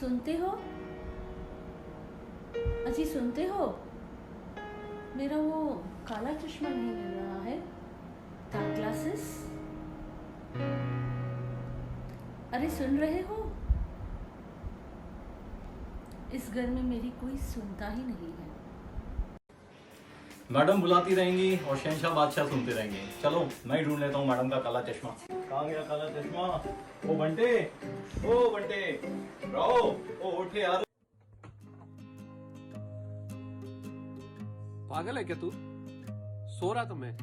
सुनते हो? अजी सुनते हो? मेरा वो काला चश्मा नहीं मिल रहा है। Dark glasses. अरे सुन रहे हो? इस घर में मेरी कोई सुनता ही नहीं है। मैडम बुलाती रहेंगी और शहंशाह बादशाह सुनते रहेंगे। चलो मैं ही ढूंढ लेता हूँ मैडम का काला चश्मा। कहाँ गया काला चश्मा? ओ बंटे, ओ बंटे, रहो, ओ उठे यार। पागल है क्या तू? सो रहा था मैं।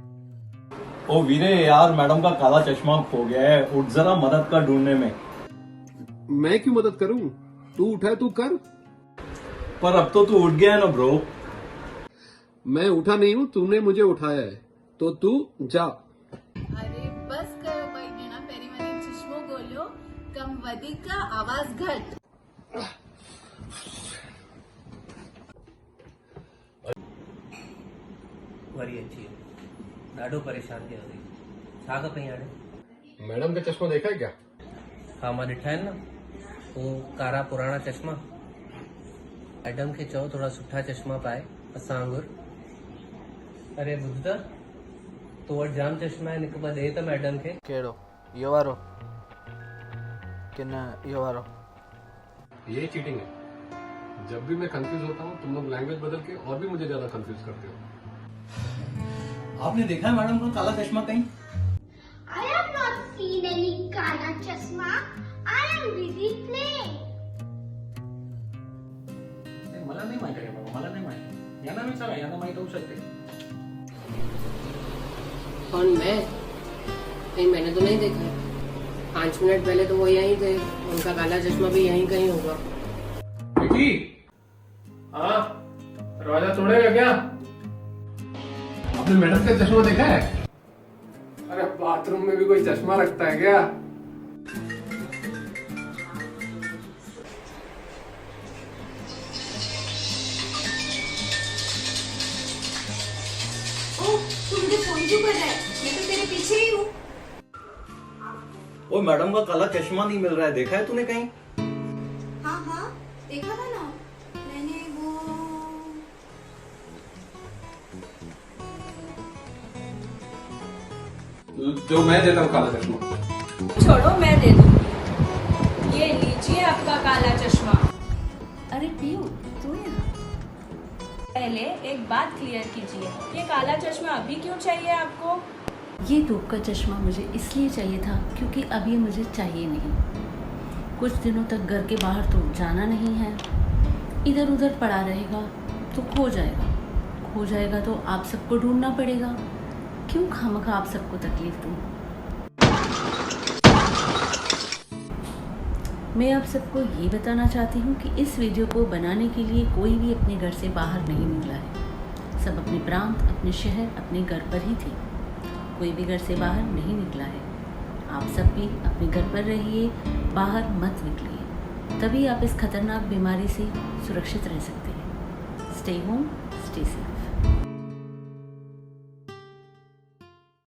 ओ वीरे यार, मैडम का काला चश्मा खो गया है, उठ जरा मदद कर ढूंढने में। मैं क्यों मदद करूं? तू उठा है, तू कर। पर अब तो तू उठ गया है ना ब्रो। मैं उठा नहीं हूं, तूने मुझे उठाया है, तो तू जा। अरे बस करो भाई ना पेरी मैंने चश्मो बोलो कम वधिक आवाज घट। वरी अची ॾाढो परेशान थियो हुई। छा खपई हाणे? मैडम का चश्मा देखा है क्या? हा मां ॾिठा आहिनि न, हू कारा पुराणा चश्मा। मैडम खे चओ थोड़ा सुठा चश्मा पाए असां वांगुरु। अरे ॿुध त, तो वटि जाम चश्मा आहिनि, हिकु ॿ ॾे त मैडम खे। कहिड़ो? इहो वारो कि न इहो वारो? ये चीटिंग है। जब भी मैं कंफ्यूज होता हूँ तुम लोग लैंग्वेज बदल के और भी मुझे ज्यादा कंफ्यूज करते हो। आपने देखा है मैडम का काला चश्मा कहीं? I have not seen any Kala Chasma. I am busy playing. मला नाही माहिती आहे बाबा, मला नाही माहिती। यांना विचारा, यांना माहित होऊ शकते। कौन? मैं? नहीं, मैंने तो नहीं देखा है। 5 मिनट पहले तो वो यहीं थे, उनका काला चश्मा भी यहीं कहीं होगा। विकी, हाँ, दरवाजा तोड़ेगा क्या? आपने मैडम का चश्मा देखा है? अरे बाथरूम में भी कोई चश्मा रखता है क्या? तू मुझे फोन क्यों कर रहा है? मैं तो तेरे पीछे ही हूँ। ओ मैडम का काला चश्मा नहीं मिल रहा है, देखा है तूने कहीं? हाँ हाँ देखा था ना मैंने वो। जो मैं देता हूँ काला चश्मा। छोड़ो मैं दे दूंगी। ये लीजिए आपका काला चश्मा। अरे पीयू, तू यहाँ? पहले एक बात क्लियर कीजिए, ये काला चश्मा अभी क्यों चाहिए आपको? ये धूप का चश्मा मुझे इसलिए चाहिए था क्योंकि अब ये मुझे चाहिए नहीं। कुछ दिनों तक घर के बाहर तो जाना नहीं है। इधर उधर पड़ा रहेगा तो खो जाएगा तो आप सबको ढूंढना पड़ेगा। क्यों खामखा आप सबको तकलीफ दूँ? मैं आप सबको ये बताना चाहती हूँ कि इस वीडियो को बनाने के लिए कोई भी अपने घर से बाहर नहीं निकला है। सब अपने प्रांत, अपने शहर, अपने घर पर ही थे। कोई भी घर से बाहर नहीं निकला है। आप सब भी अपने घर पर रहिए, बाहर मत निकलिए, तभी आप इस खतरनाक बीमारी से सुरक्षित रह सकते हैं। Stay home, stay safe.